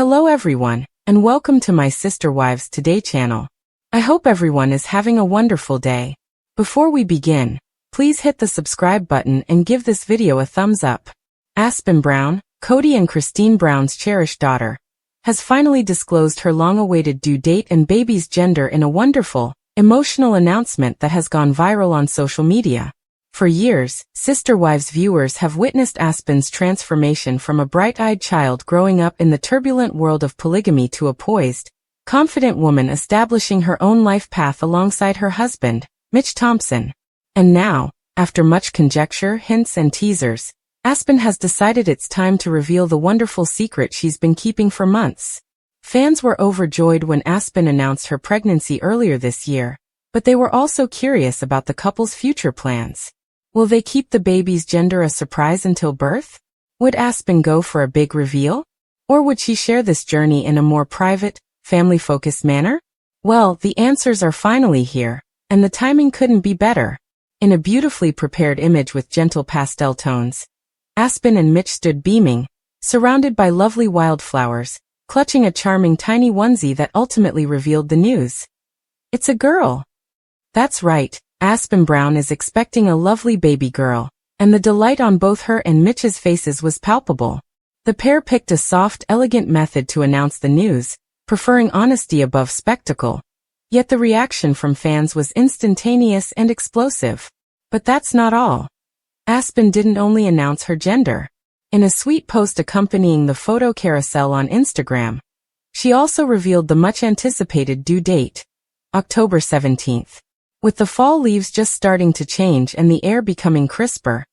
Hello everyone, and welcome to my Sister Wives Today channel. I hope everyone is having a wonderful day. Before we begin, please hit the subscribe button and give this video a thumbs up. Aspyn Brown, Cody and Christine Brown's cherished daughter, has finally disclosed her long-awaited due date and baby's gender in a wonderful, emotional announcement that has gone viral on social media. For years, Sister Wives viewers have witnessed Aspyn's transformation from a bright-eyed child growing up in the turbulent world of polygamy to a poised, confident woman establishing her own life path alongside her husband, Mitch Thompson. And now, after much conjecture, hints and teasers, Aspyn has decided it's time to reveal the wonderful secret she's been keeping for months. Fans were overjoyed when Aspyn announced her pregnancy earlier this year, but they were also curious about the couple's future plans. Will they keep the baby's gender a surprise until birth? Would Aspyn go for a big reveal? Or would she share this journey in a more private, family-focused manner? Well, the answers are finally here, and the timing couldn't be better. In a beautifully prepared image with gentle pastel tones, Aspyn and Mitch stood beaming, surrounded by lovely wildflowers, clutching a charming tiny onesie that ultimately revealed the news. It's a girl. That's right. Aspyn Brown is expecting a lovely baby girl, and the delight on both her and Mitch's faces was palpable. The pair picked a soft, elegant method to announce the news, preferring honesty above spectacle. Yet the reaction from fans was instantaneous and explosive. But that's not all. Aspyn didn't only announce her gender. In a sweet post accompanying the photo carousel on Instagram, she also revealed the much-anticipated due date, October 17th. With the fall leaves just starting to change and the air becoming crisper,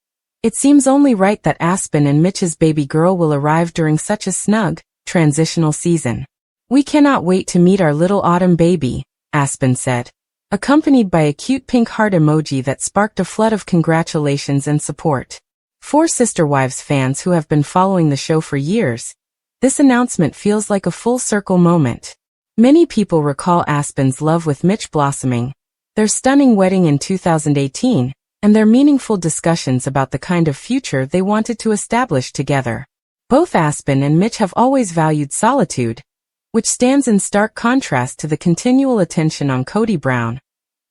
it seems only right that Aspyn and Mitch's baby girl will arrive during such a snug, transitional season. "We cannot wait to meet our little autumn baby," Aspyn said, accompanied by a cute pink heart emoji that sparked a flood of congratulations and support. For Sister Wives fans who have been following the show for years, this announcement feels like a full-circle moment. Many people recall Aspyn's love with Mitch blossoming, their stunning wedding in 2018, and their meaningful discussions about the kind of future they wanted to establish together. Both Aspyn and Mitch have always valued solitude, which stands in stark contrast to the continual attention on Cody Brown,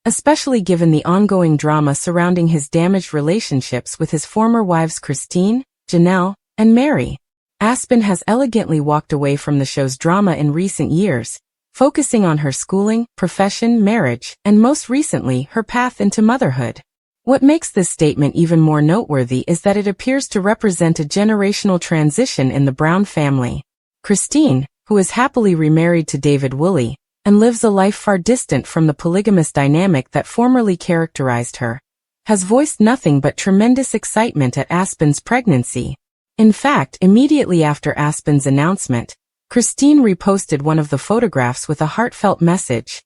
especially given the ongoing drama surrounding his damaged relationships with his former wives Christine, Janelle, and Mary. Aspyn has elegantly walked away from the show's drama in recent years, focusing on her schooling, profession, marriage, and most recently, her path into motherhood. What makes this statement even more noteworthy is that it appears to represent a generational transition in the Brown family. Christine, who is happily remarried to David Woolley, and lives a life far distant from the polygamous dynamic that formerly characterized her, has voiced nothing but tremendous excitement at Aspyn's pregnancy. In fact, immediately after Aspyn's announcement, Christine reposted one of the photographs with a heartfelt message.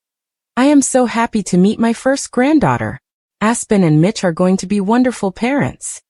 "I am so happy to meet my first granddaughter. Aspyn and Mitch are going to be wonderful parents."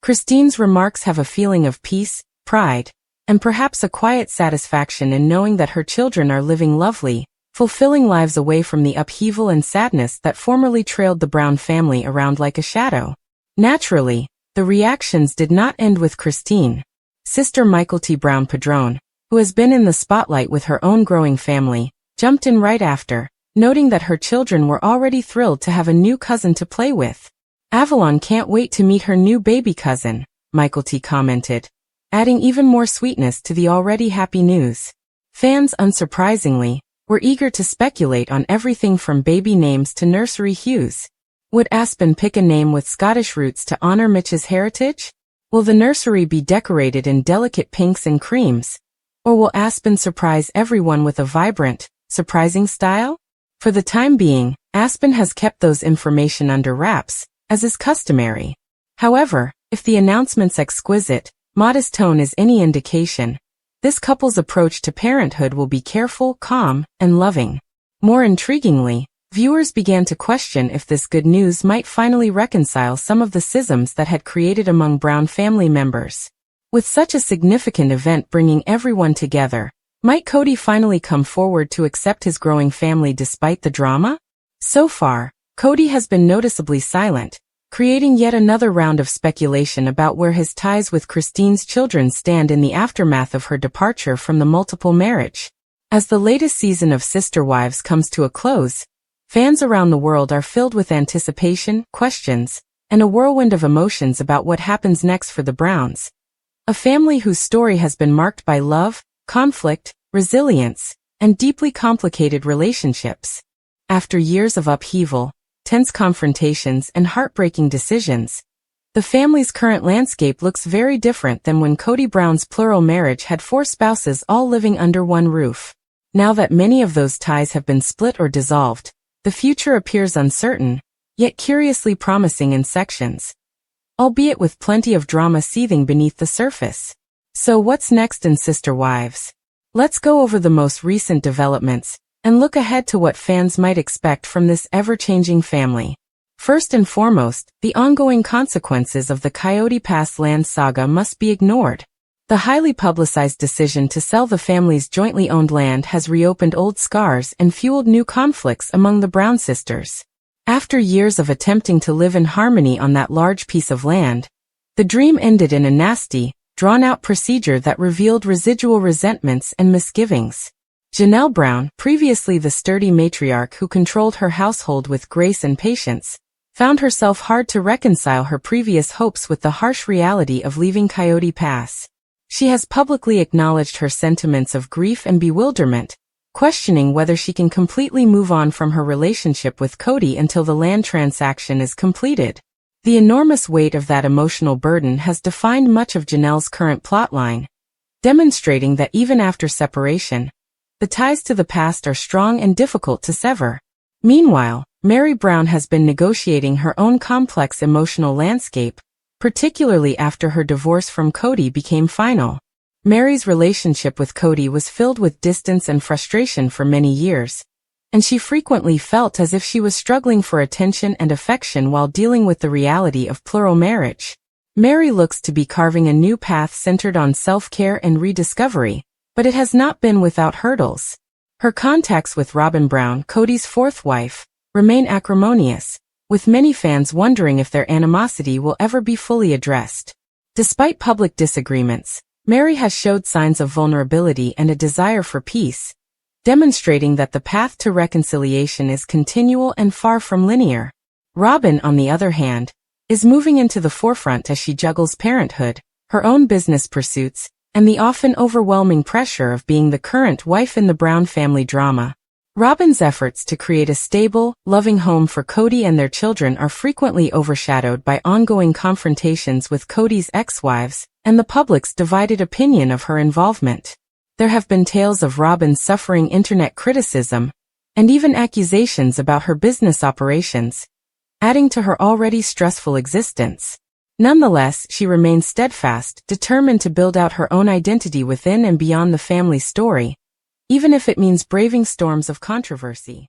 Christine's remarks have a feeling of peace, pride, and perhaps a quiet satisfaction in knowing that her children are living lovely, fulfilling lives away from the upheaval and sadness that formerly trailed the Brown family around like a shadow. Naturally, the reactions did not end with Christine. Sister Michael T. Brown Padron, who has been in the spotlight with her own growing family, jumped in right after, noting that her children were already thrilled to have a new cousin to play with. "Avalon can't wait to meet her new baby cousin," Michael T. commented, adding even more sweetness to the already happy news. Fans, unsurprisingly, were eager to speculate on everything from baby names to nursery hues. Would Aspyn pick a name with Scottish roots to honor Mitch's heritage? Will the nursery be decorated in delicate pinks and creams? Or will Aspyn surprise everyone with a vibrant, surprising style? For the time being, Aspyn has kept those information under wraps, as is customary. However, if the announcement's exquisite, modest tone is any indication, this couple's approach to parenthood will be careful, calm, and loving. More intriguingly, viewers began to question if this good news might finally reconcile some of the schisms that had created among Brown family members. With such a significant event bringing everyone together, might Cody finally come forward to accept his growing family despite the drama? So far, Cody has been noticeably silent, creating yet another round of speculation about where his ties with Christine's children stand in the aftermath of her departure from the multiple marriage. As the latest season of Sister Wives comes to a close, fans around the world are filled with anticipation, questions, and a whirlwind of emotions about what happens next for the Browns. A family whose story has been marked by love, conflict, resilience, and deeply complicated relationships. After years of upheaval, tense confrontations, and heartbreaking decisions, the family's current landscape looks very different than when Kody Brown's plural marriage had 4 spouses all living under one roof. Now that many of those ties have been split or dissolved, the future appears uncertain, yet curiously promising in sections, albeit with plenty of drama seething beneath the surface. So what's next in Sister Wives? Let's go over the most recent developments and look ahead to what fans might expect from this ever-changing family. First and foremost, the ongoing consequences of the Coyote Pass land saga must be ignored. The highly publicized decision to sell the family's jointly owned land has reopened old scars and fueled new conflicts among the Brown sisters. After years of attempting to live in harmony on that large piece of land, the dream ended in a nasty, drawn-out procedure that revealed residual resentments and misgivings. Janelle Brown, previously the sturdy matriarch who controlled her household with grace and patience, found herself hard to reconcile her previous hopes with the harsh reality of leaving Coyote Pass. She has publicly acknowledged her sentiments of grief and bewilderment, questioning whether she can completely move on from her relationship with Kody until the land transaction is completed. The enormous weight of that emotional burden has defined much of Janelle's current plotline, demonstrating that even after separation, the ties to the past are strong and difficult to sever. Meanwhile, Meri Brown has been negotiating her own complex emotional landscape, particularly after her divorce from Kody became final. Meri's relationship with Kody was filled with distance and frustration for many years, and she frequently felt as if she was struggling for attention and affection while dealing with the reality of plural marriage. Meri looks to be carving a new path centered on self-care and rediscovery, but it has not been without hurdles. Her contacts with Robyn Brown, Kody's 4th wife, remain acrimonious, with many fans wondering if their animosity will ever be fully addressed. Despite public disagreements, Meri has showed signs of vulnerability and a desire for peace, demonstrating that the path to reconciliation is continual and far from linear. Robyn, on the other hand, is moving into the forefront as she juggles parenthood, her own business pursuits, and the often overwhelming pressure of being the current wife in the Brown family drama. Robyn's efforts to create a stable, loving home for Kody and their children are frequently overshadowed by ongoing confrontations with Kody's ex-wives and the public's divided opinion of her involvement. There have been tales of Robyn suffering internet criticism and even accusations about her business operations, adding to her already stressful existence. Nonetheless, she remains steadfast, determined to build out her own identity within and beyond the family story, even if it means braving storms of controversy.